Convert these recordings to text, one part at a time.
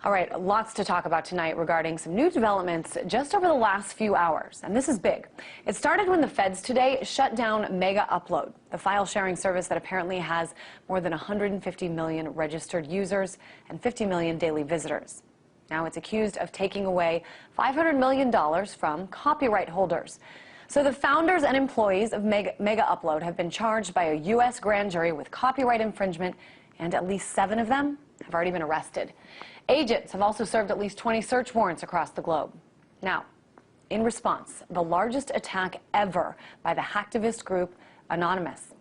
All right, lots to talk about tonight regarding some new developments just over the last few hours, and this is big. It started when the feds today shut down Mega Upload, the file sharing service that apparently has more than 150 million registered users and 50 million daily visitors. Now it's accused of taking away $500 million from copyright holders. So the founders and employees of Mega Upload have been charged by a U.S. grand jury with copyright infringement, and at least 7 of them have already been arrested. Agents have also served at least 20 search warrants across the globe. Now, in response, the largest attack ever by the hacktivist group Anonymous.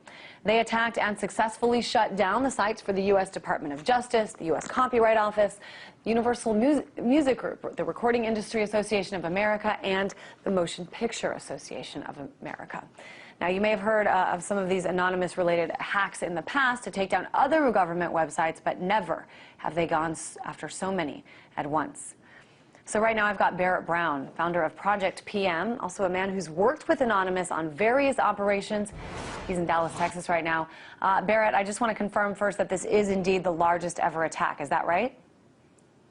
They attacked and successfully shut down the sites for the U.S. Department of Justice, the U.S. Copyright Office, Universal Music Group, the Recording Industry Association of America, and the Motion Picture Association of America. Now, you may have heard of some of these anonymous-related hacks in the past to take down other government websites, but never have they gone after so many at once. So right now I've got Barrett Brown, founder of Project PM, also a man who's worked with Anonymous on various operations. He's in Dallas, Texas right now. Barrett, I just want to confirm first that this is indeed the largest ever attack. Is that right?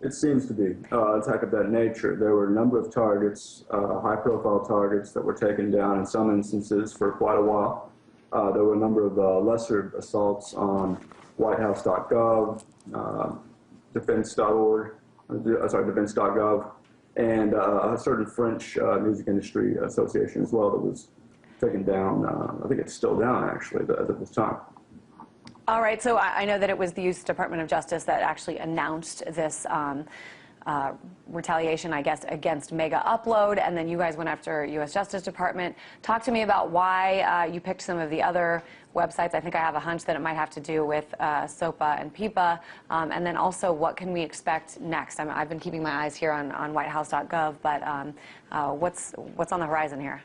It seems to be an attack of that nature. There were a number of targets, high-profile targets that were taken down in some instances for quite a while. There were a number of lesser assaults on whitehouse.gov, defense.org, defense.gov, and a certain French music industry association as well that was taken down. I think it's still down, actually, at this time. All right, so I know that it was the U.S. Department of Justice that actually announced this retaliation, I guess, against Mega Upload, and then you guys went after U.S. Justice Department. Talk to me about why you picked some of the other websites. I think I have a hunch that it might have to do with SOPA and PIPA, and then also what can we expect next? I've been keeping my eyes here on whitehouse.gov, but what's on the horizon here?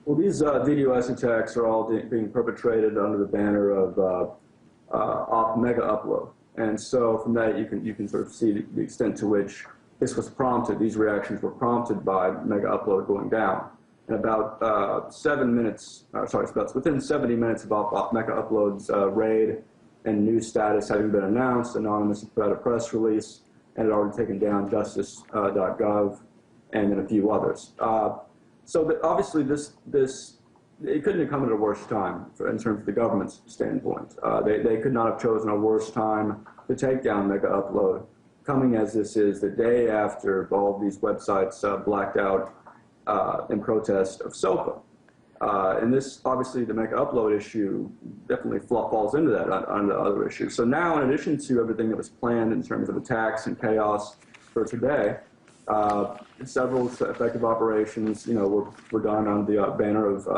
Well, these DDoS attacks are all being perpetrated under the banner of Mega Upload, and so from that you can sort of see the extent to which this was prompted. These reactions were prompted by Mega Upload going down. And about 7 minutes, it's within 70 minutes of Mega Upload's raid and new status having been announced, Anonymous put out a press release and had already taken down justice.gov and then a few others. So obviously it couldn't have come at a worse time in terms of the government's standpoint. They could not have chosen a worse time to take down Mega Upload, coming as this is the day after all of these websites blacked out in protest of SOPA. And this, obviously, the Mega Upload issue definitely falls into that on the other issues. So now, in addition to everything that was planned in terms of attacks and chaos for today, several effective operations, were done on the banner of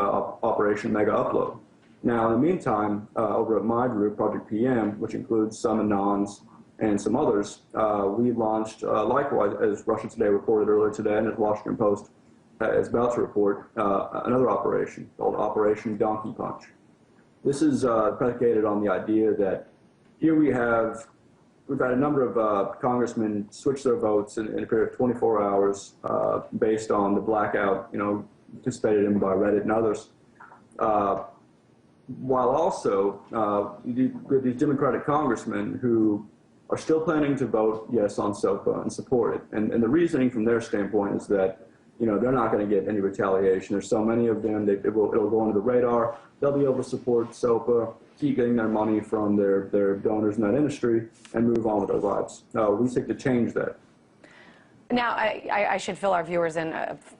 Operation Mega Upload. Now, in the meantime, over at my group, Project PM, which includes some Anons and some others, we launched, likewise, as Russia Today reported earlier today, and as Washington Post is about to report, another operation called Operation Donkey Punch. This is predicated on the idea that here we've had a number of congressmen switch their votes in a period of 24 hours based on the blackout, participated in by Reddit and others. While also these Democratic congressmen who are still planning to vote yes on SOPA and support it. And the reasoning from their standpoint is that, they're not going to get any retaliation. There's so many of them, it'll go under the radar. They'll be able to support SOPA, keep getting their money from their donors in that industry, and move on with their lives. We seek to change that. Now, I should fill our viewers in.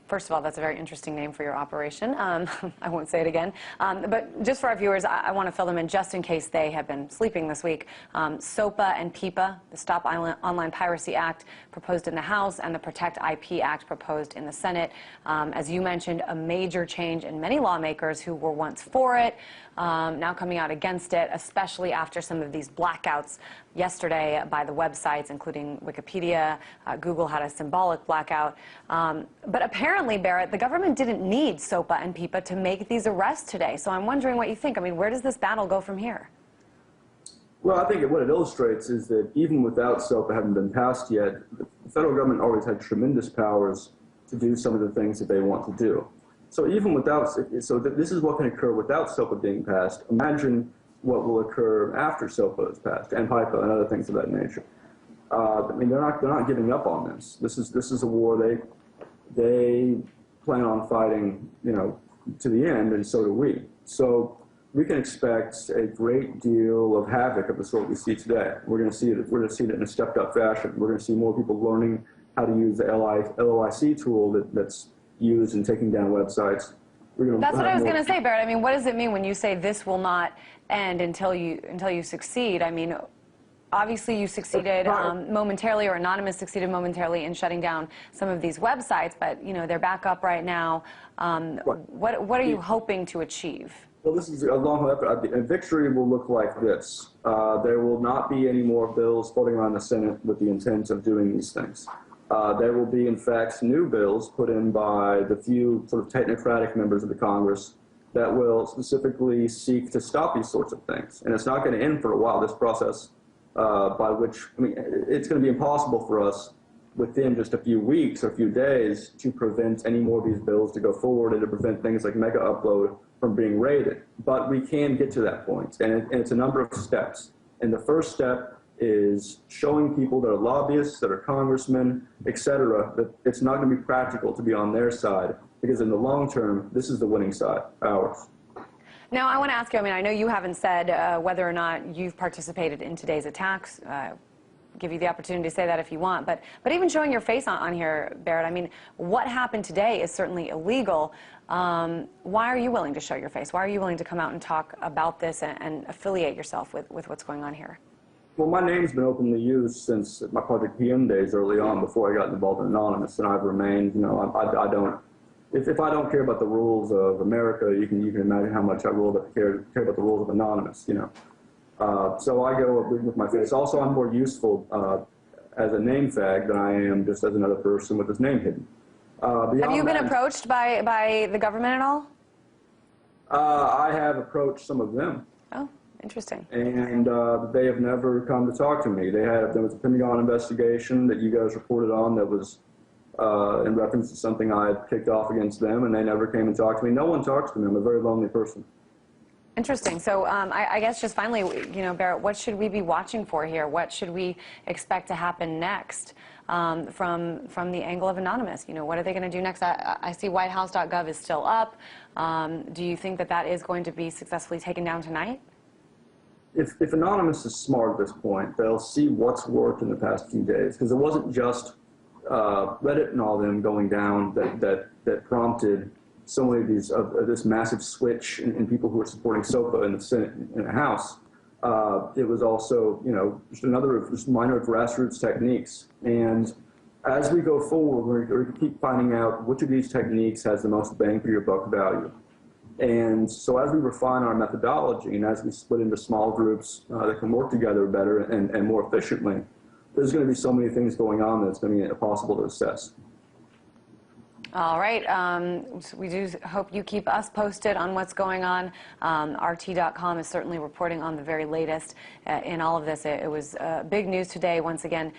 First of all, that's a very interesting name for your operation. I won't say it again. But just for our viewers, I want to fill them in just in case they have been sleeping this week. SOPA and PIPA, the Stop Online Piracy Act proposed in the House, and the Protect IP Act proposed in the Senate. As you mentioned, a major change in many lawmakers who were once for it, now coming out against it, especially after some of these blackouts yesterday by the websites, including Wikipedia. Google had a symbolic blackout. But apparently, Barrett, the government didn't need SOPA and PIPA to make these arrests today. So I'm wondering what you think. Where does this battle go from here? Well, I think what it illustrates is that even without SOPA having been passed yet, the federal government always had tremendous powers to do some of the things that they want to do. So even without, this is what can occur without SOPA being passed. Imagine what will occur after SOPA is passed, and PIPA and other things of that nature. I mean, they're not giving up on this. This is a war they plan on fighting, you know, to the end, and so do we. So we can expect a great deal of havoc of the sort we see today. We're going to see it. We're going to see it in a stepped-up fashion. We're going to see more people learning how to use the LOIC tool that's used in taking down websites. That's what I was going to say, Barrett. I mean, what does it mean when you say this will not end until you succeed? I mean, obviously you succeeded momentarily, or Anonymous succeeded momentarily in shutting down some of these websites, but you know they're back up right now. What are you hoping to achieve? Well, this is a long effort. A victory will look like this. There will not be any more bills floating around the Senate with the intent of doing these things. There will be, in fact, new bills put in by the few sort of technocratic members of the Congress that will specifically seek to stop these sorts of things. And it's not going to end for a while, this process, by which, I mean, it's going to be impossible for us within just a few weeks or a few days to prevent any more of these bills to go forward and to prevent things like Mega Upload from being raided. But we can get to that point, and it's a number of steps. And the first step is showing people that are lobbyists, that are congressmen, et cetera, that it's not going to be practical to be on their side, because in the long term, this is the winning side, ours. Now, I want to ask you, I mean, I know you haven't said whether or not you've participated in today's attacks. Give you the opportunity to say that if you want, but even showing your face on here, Barrett, I mean, what happened today is certainly illegal. Why are you willing to show your face? Why are you willing to come out and talk about this and affiliate yourself with what's going on here? Well, my name's been openly used since my Project PM days early on, before I got involved in Anonymous, and I've remained, you know, I don't, if I don't care about the rules of America, you can imagine how much I care about the rules of Anonymous, you know. So I go with my face. Also, I'm more useful as a name fag than I am just as another person with his name hidden. Have you been approached by the government at all? I have approached some of them. Oh, interesting. And they have never come to talk to me. There was a Pentagon investigation that you guys reported on that was in reference to something I had kicked off against them, and they never came and talked to me. No one talks to me. I'm a very lonely person. Interesting. So I guess just finally, you know, Barrett, what should we be watching for here? What should we expect to happen next from the angle of Anonymous? You know, what are they going to do next? I see whitehouse.gov is still up. Do you think that that is going to be successfully taken down tonight? If Anonymous is smart at this point, they'll see what's worked in the past few days, because it wasn't just Reddit and all them going down that prompted so many of these this massive switch in people who are supporting SOPA in the Senate and the House. It was also, you know, just minor grassroots techniques. And as we go forward, we're going to keep finding out which of these techniques has the most bang for your buck value. And so as we refine our methodology and as we split into small groups that can work together better and more efficiently, there's going to be so many things going on that it's going to be impossible to assess. All right. We do hope you keep us posted on what's going on. RT.com is certainly reporting on the very latest in all of this. It was big news today. Once again,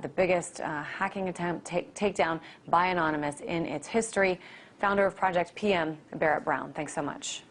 the biggest hacking attempt takedown by Anonymous in its history. Founder of Project PM, Barrett Brown. Thanks so much.